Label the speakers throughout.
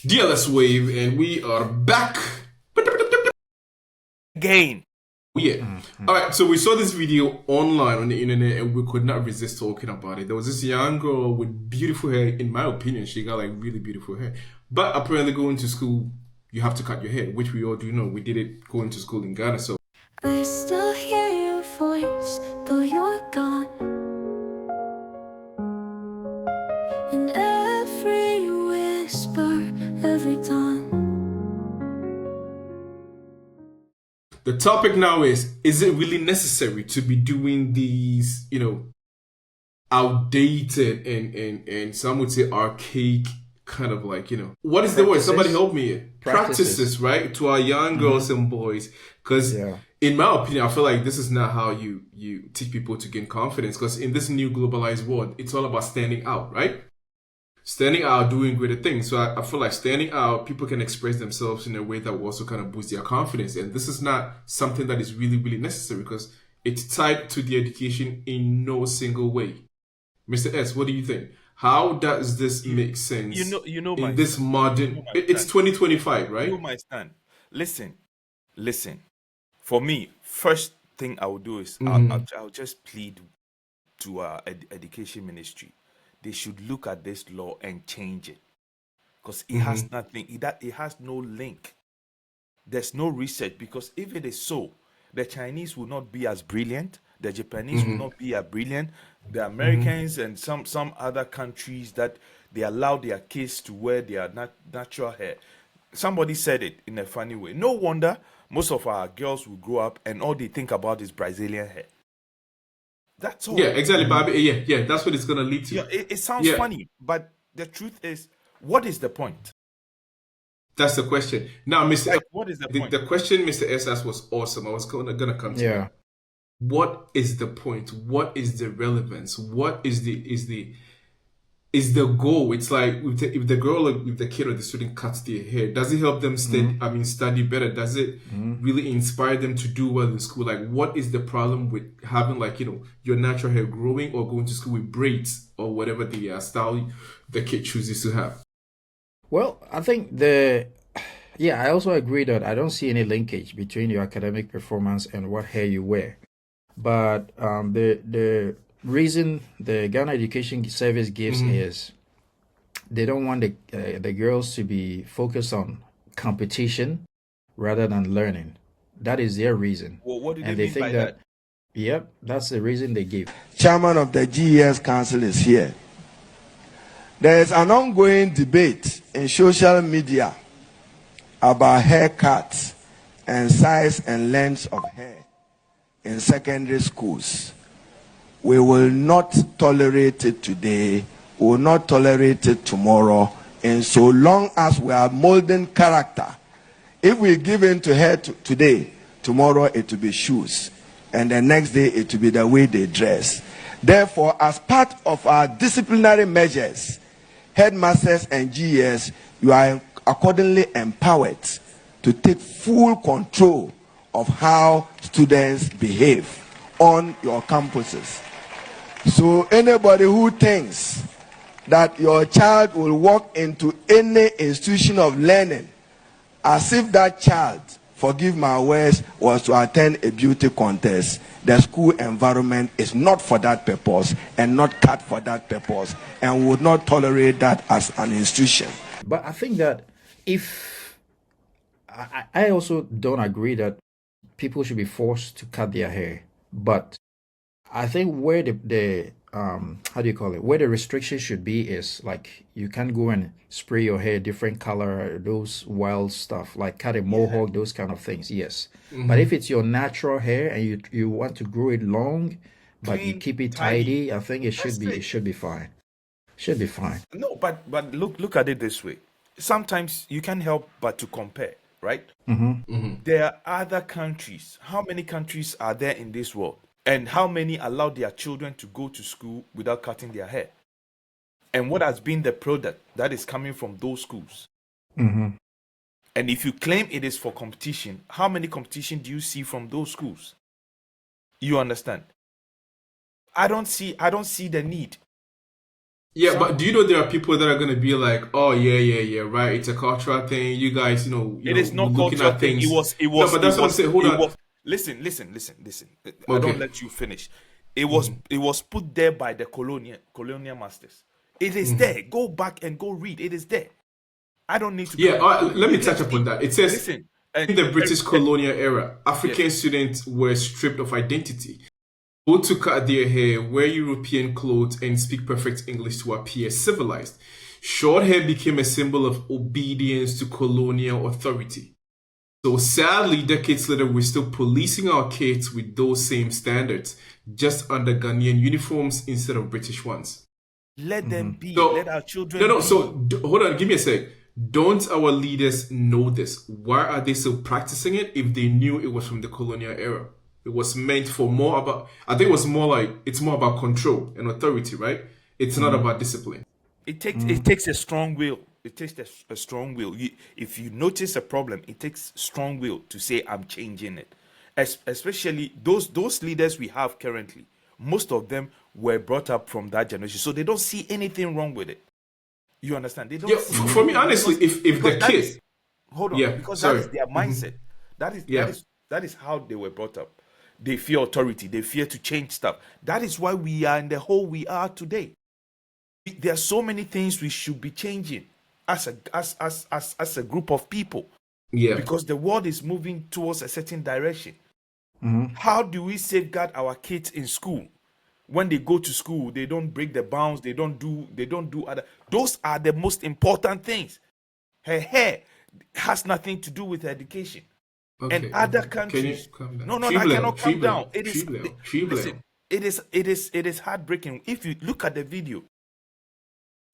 Speaker 1: DLS Wave, and we are back
Speaker 2: again.
Speaker 1: Yeah. All right. So we saw this video online on the internet, and we could not resist talking about it. There was this young girl with beautiful hair. In my opinion, she got like really beautiful hair. But apparently, going to school, you have to cut your hair, which we all do know. We did it going to school in Ghana. So
Speaker 3: I still hear your voice, though you're gone. In every whisper, every dawn.
Speaker 1: the topic now is it really necessary to be doing these, outdated and some would say archaic kind of like, what is the word? Somebody help me. Practices, right? To our young girls and boys. Because in my opinion, I feel like this is not how you teach people to gain confidence. Because in this new globalized world, it's all about standing out, right? Standing out, doing greater things. So I feel like standing out, people can express themselves in a way that will also kind of boost their confidence. And this is not something that is really, really necessary because it's tied to the education in no single way. Mr. S, what do you think? How does this make sense? In this modern, it's 2025, right?
Speaker 2: You know my stand. Listen. For me, first thing I will do is I'll just plead to our education ministry. They should look at this law and change it because it has nothing. It has no link. There's no research because if it is so, the Chinese will not be as brilliant. The Japanese will not be as brilliant. The Americans and some other countries that they allow their kids to wear their natural hair. Somebody said it in a funny way. No wonder most of our girls will grow up and all they think about is Brazilian hair. That's all.
Speaker 1: Yeah, exactly, Bobby. Yeah, that's what it's gonna lead to.
Speaker 2: Yeah, it sounds funny, but the truth is, what is the point?
Speaker 1: That's the question. Now, Mr.
Speaker 2: What is the point?
Speaker 1: The question Mr. S asked was awesome. I was gonna come to that. What is the point? What is the relevance? What is the goal? It's like if the girl or if the kid or the student cuts their hair, does it help them study better? Does it really inspire them to do well in school? Like, what is the problem with having your natural hair growing or going to school with braids or whatever the style the kid chooses to have?
Speaker 4: Well, I think I also agree that I don't see any linkage between your academic performance and what hair you wear. But the reason the Ghana Education Service gives is they don't want the girls to be focused on competition rather than learning. That is their reason.
Speaker 2: Well, what do
Speaker 4: and
Speaker 2: they
Speaker 4: think
Speaker 2: by
Speaker 4: that? Yep, that's the reason they give.
Speaker 5: Chairman of the GES Council is here. There is an ongoing debate in social media about haircuts and size and length of hair in secondary schools. We will not tolerate it today. We will not tolerate it tomorrow. And so long as we are molding character, if we give in to hair today, tomorrow it will be shoes. And the next day it will be the way they dress. Therefore, as part of our disciplinary measures, headmasters and GES, you are accordingly empowered to take full control of how students behave on your campuses. So anybody who thinks that your child will walk into any institution of learning as if that child, forgive my words, was to attend a beauty contest, the school environment is not for that purpose and not cut for that purpose, and would not tolerate that as an institution.
Speaker 4: But I think that I also don't agree that people should be forced to cut their hair. But I think where the where the restriction should be is like you can't go and spray your hair different color, those wild stuff, like cut a mohawk, those kind of things. Yes. But if it's your natural hair and you want to grow it long, but you keep it tidy, I think it should be fine. Should be fine.
Speaker 2: No, but look at it this way. Sometimes you can't help but to compare, right? There are other countries. How many countries are there in this world? And how many allow their children to go to school without cutting their hair? And what has been the product that is coming from those schools? And if you claim it is for competition, how many competition do you see from those schools? You understand? I don't see the need.
Speaker 1: Yeah, but do you know there are people that are going to be like, oh, yeah, right. It's a cultural thing. You guys,
Speaker 2: It is not
Speaker 1: looking
Speaker 2: cultural
Speaker 1: at
Speaker 2: thing.
Speaker 1: things.
Speaker 2: It
Speaker 1: No,
Speaker 2: was,
Speaker 1: but that's what I'm saying. Hold on.
Speaker 2: listen. I don't
Speaker 1: Okay.
Speaker 2: let you finish. It was put there by the colonial masters. It is there. Go back and go read. It is there. I don't need to.
Speaker 1: Yeah, let me touch upon that. It says,
Speaker 2: listen,
Speaker 1: in the British colonial era, African students were stripped of identity. Both to cut their hair, wear European clothes, and speak perfect English to appear civilized. Short hair became a symbol of obedience to colonial authority. So sadly, decades later, we're still policing our kids with those same standards, just under Ghanaian uniforms instead of British ones.
Speaker 2: Let them be.
Speaker 1: So,
Speaker 2: let our children
Speaker 1: No,
Speaker 2: be.
Speaker 1: so hold on, give me a sec. Don't our leaders know this? Why are they still practicing it if they knew it was from the colonial era? It was meant for more about, I think it was more like, it's more about control and authority, right? It's not about discipline.
Speaker 2: It takes a strong will. It takes a strong will. If you notice a problem, it takes strong will to say, I'm changing it. Especially those leaders we have currently, most of them were brought up from that generation. So they don't see anything wrong with it. You understand? They don't.
Speaker 1: Yeah, for me, honestly, if the kid,
Speaker 2: hold on,
Speaker 1: yeah,
Speaker 2: because
Speaker 1: sorry.
Speaker 2: that is their mindset. That is how they were brought up. They fear authority. They fear to change stuff. That is why we are in the hole we are today. There are so many things we should be changing as a group of people.
Speaker 1: Yeah.
Speaker 2: Because the world is moving towards a certain direction. How do we safeguard our kids in school? When they go to school, they don't break the bounds. They don't do other. Those are the most important things. Her hair has nothing to do with her education.
Speaker 1: Okay.
Speaker 2: And other countries. No, I cannot calm down. It is. Listen, it is heartbreaking. If you look at the video.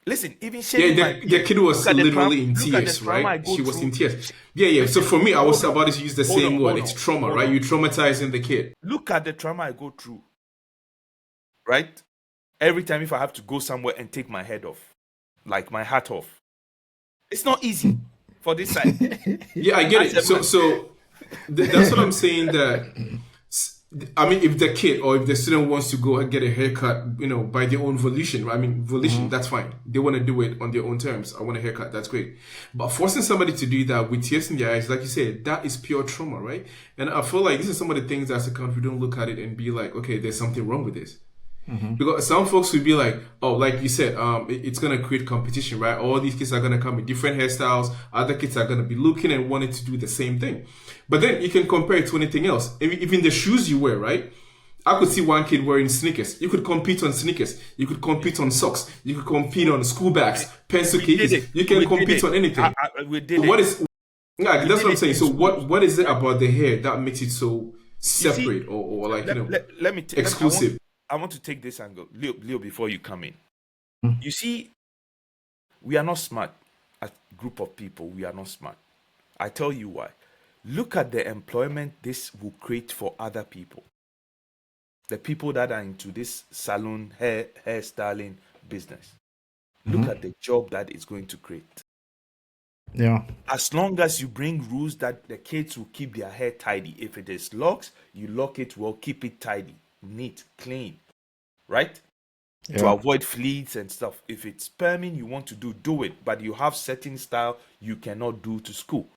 Speaker 2: Listen, even
Speaker 1: the kid was literally in tears, right? She was in tears. Yeah. So for me, I was about to use the same word. It's trauma, right? You traumatizing the kid.
Speaker 2: Look at the trauma I go through. Right? Every time if I have to go somewhere and take my head off, like my hat off, it's not easy for this side.
Speaker 1: Yeah, I get it. So that's what I'm saying. That I mean, if the kid or if the student wants to go and get a haircut, by their own volition, right? I mean, volition, that's fine. They want to do it on their own terms. I want a haircut, that's great. But forcing somebody to do that with tears in their eyes, like you said, that is pure trauma, right? And I feel like this is some of the things as a country, we don't look at it and be like, okay, there's something wrong with this. Because some folks would be like, oh, like you said, it's going to create competition, right? All these kids are going to come with different hairstyles. Other kids are going to be looking and wanting to do the same thing. But then you can compare it to anything else. Even the shoes you wear, right? I could see one kid wearing sneakers. You could compete on sneakers. You could compete on socks. You could compete on school bags, pencil cases. You can compete on anything. That's what I'm saying. So what is it about the hair that makes it so separate or like,
Speaker 2: let me
Speaker 1: exclusive?
Speaker 2: I want to take this angle, Leo, before you come in. You see, we are not smart. A group of people, we are not smart. I tell you why. Look at the employment this will create for other people. The people that are into this salon, hairstyling business. Look at the job that it's going to create.
Speaker 4: Yeah.
Speaker 2: As long as you bring rules that the kids will keep their hair tidy. If it is locks, you lock it well, keep it tidy, neat, clean. Right? Yeah. To avoid fleas and stuff. If it's perming you want to do it. But you have certain style you cannot do to school.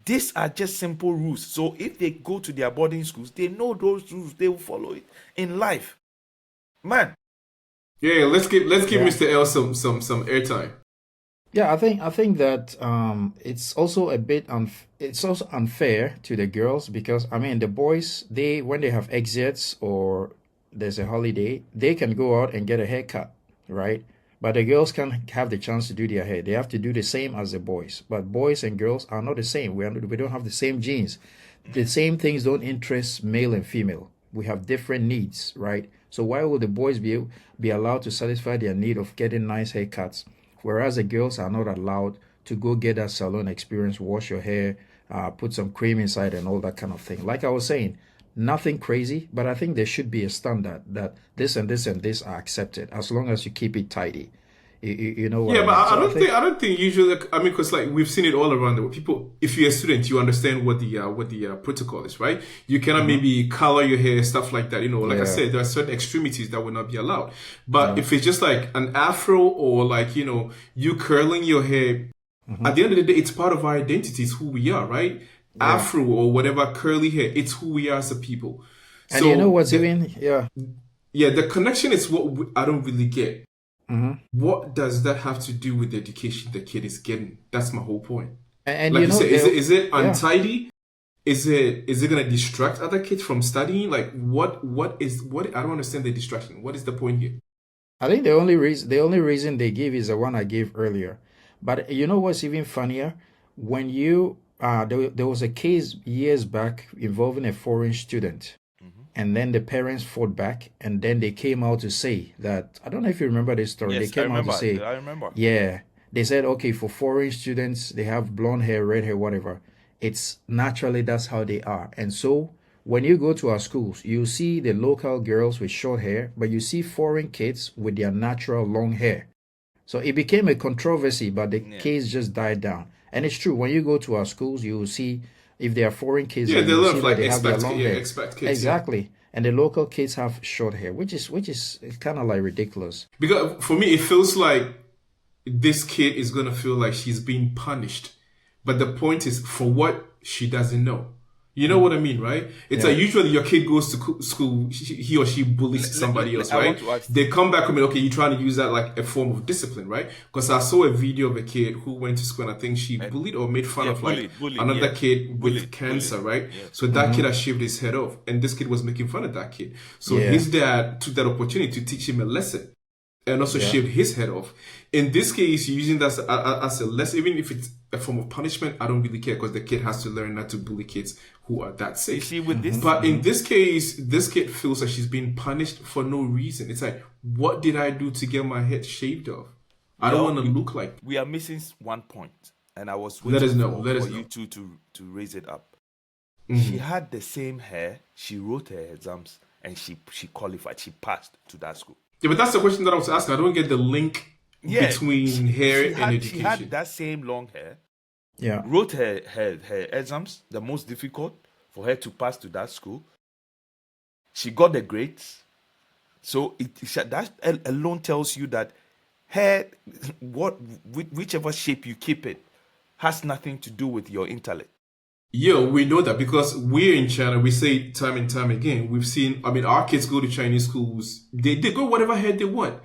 Speaker 2: These are just simple rules. So if they go to their boarding schools, they know those rules. They will follow it in life. Man.
Speaker 1: Yeah, let's give Mr. L some airtime.
Speaker 4: Yeah, I think that it's also a bit it's also unfair to the girls because I mean the boys when they have exits or there's a holiday, they can go out and get a haircut, right? But the girls can't have the chance to do their hair. They have to do the same as the boys. But boys and girls are not the same. We don't have the same genes. The same things don't interest male and female. We have different needs, right? So why would the boys be allowed to satisfy their need of getting nice haircuts, whereas the girls are not allowed to go get that salon experience, wash your hair, put some cream inside and all that kind of thing? Like I was saying, nothing crazy, but I think there should be a standard that this and this and this are accepted as long as you keep it tidy. You know what
Speaker 1: Yeah,
Speaker 4: I
Speaker 1: but
Speaker 4: mean? So
Speaker 1: I don't think usually. I mean, because like we've seen it all around the world. People, if you're a student, you understand what the protocol is, right? You cannot maybe color your hair, stuff like that. You know, like I
Speaker 4: Yeah.
Speaker 1: said, there are certain extremities that will not be allowed. But
Speaker 4: Yeah.
Speaker 1: if it's just like an afro or like you curling your hair, at the end of the day, it's part of our identity. It's who we are, right?
Speaker 4: Yeah.
Speaker 1: Afro or whatever curly hair, it's who we are as a people.
Speaker 4: And you know
Speaker 1: So
Speaker 4: what's even, yeah.
Speaker 1: yeah, the connection is what I don't really get.
Speaker 4: Mm-hmm.
Speaker 1: What does that have to do with the education the kid is getting? That's my whole point.
Speaker 4: And
Speaker 1: Like
Speaker 4: you
Speaker 1: you
Speaker 4: know,
Speaker 1: said, is it
Speaker 4: yeah.
Speaker 1: untidy? Is it gonna distract other kids from studying? Like what I don't understand the distraction. What is the point here?
Speaker 4: I think the only reason they give is the one I gave earlier. But you know what's even funnier? When there was a case years back involving a foreign student, and then the parents fought back, and then they came out to say that, I don't know if you remember this story. They
Speaker 2: Yes, I
Speaker 4: came out to
Speaker 2: remember.
Speaker 4: say,
Speaker 2: I remember.
Speaker 4: yeah, they said, okay, for foreign students, they have blonde hair, red hair, whatever. It's naturally that's how they are. And so when you go to our schools, you see the local girls with short hair, but you see foreign kids with their natural long hair. So it became a controversy, but the case just died down. And it's true. When you go to our schools, you will see if they are foreign kids,
Speaker 1: Yeah,
Speaker 4: you
Speaker 1: they
Speaker 4: will
Speaker 1: love
Speaker 4: see that
Speaker 1: like
Speaker 4: they have their
Speaker 1: expect
Speaker 4: long hair.
Speaker 1: expect kids.
Speaker 4: Exactly. And the local kids have short hair, which is kind of like ridiculous.
Speaker 1: Because for me, it feels like this kid is gonna feel like she's being punished, but the point is for what she doesn't know. You know what I mean, right? It's like usually your kid goes to school, he or she bullies somebody else, right? They come back and okay, you're trying to use that like a form of discipline, right? Because I saw a video of a kid who went to school and I think she bullied or made fun of like another kid with cancer, right? Yes. So that kid has shaved his head off, and this kid was making fun of that kid. So his dad took that opportunity to teach him a lesson and also shaved his head off. In this case, using that as a lesson, even if it's a form of punishment, I don't really care because the kid has to learn not to bully kids who are that safe.
Speaker 2: See, with this,
Speaker 1: but in this case, this kid feels like she's being punished for no reason. It's like, what did I do to get my head shaved off? I don't want to look like.
Speaker 2: We are missing one point, and I was
Speaker 1: Let us
Speaker 2: waiting
Speaker 1: know.
Speaker 2: for you two to raise it up. She had the same hair. She wrote her exams, and she qualified. She passed to that school.
Speaker 1: Yeah, but that's the question that I was asking. I don't get the link between hair and education.
Speaker 2: She had that same long hair.
Speaker 4: Yeah.
Speaker 2: Wrote her exams, the most difficult for her to pass to that school. She got the grades. So that alone tells you that hair, whichever shape you keep it, has nothing to do with your intellect.
Speaker 1: Yeah, we know that because we're in China. We say it time and time again. We've seen, I mean, our kids go to Chinese schools. They go whatever hair they want.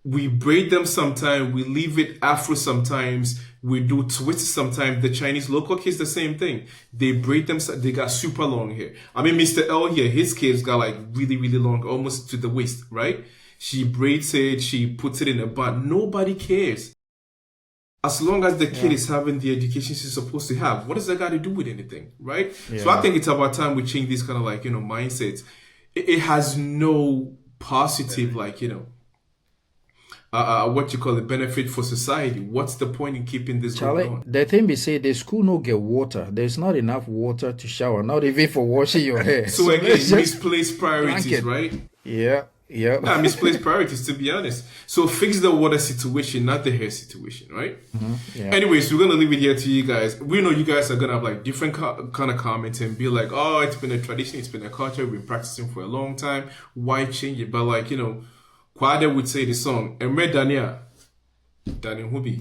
Speaker 1: We braid them sometimes. We leave it afro sometimes. We do twists sometimes. The Chinese local kids, the same thing. They braid them. They got super long hair. I mean, Mr. L here, his kids got like really, really long, almost to the waist, right? She braids it. She puts it in a bun. Nobody cares. As long as the kid is having the education she's supposed to have, what does that got to do with anything, right? Yeah. So I think it's about time we change these kind of like, mindsets. It has no positive, like, what you call it, benefit for society. What's the point in keeping this going on?
Speaker 4: The thing we say, the school no get water. There's not enough water to shower, not even for washing your hair.
Speaker 1: So again, misplaced priorities, right?
Speaker 4: Yeah.
Speaker 1: Misplaced priorities, to be honest. So fix the water situation, not the hair situation, right? Yeah. Anyways, we're going to leave it here to you guys. We know you guys are going to have like different kind of comments and be like, oh, it's been a tradition, it's been a culture, we've been practicing for a long time. Why change it? But like, Kwade would say the song, Emre Daniel Hubi.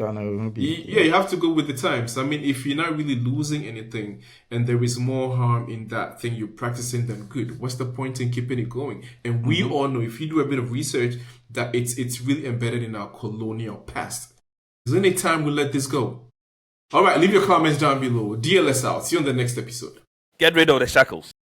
Speaker 1: Yeah, you have to go with the times. I mean, if you're not really losing anything and there is more harm in that thing you're practicing than good, what's the point in keeping it going? And we all know, if you do a bit of research, that it's really embedded in our colonial past. Is there any time we let this go? All right, leave your comments down below. DLS out. See you on the next episode.
Speaker 2: Get rid of the shackles.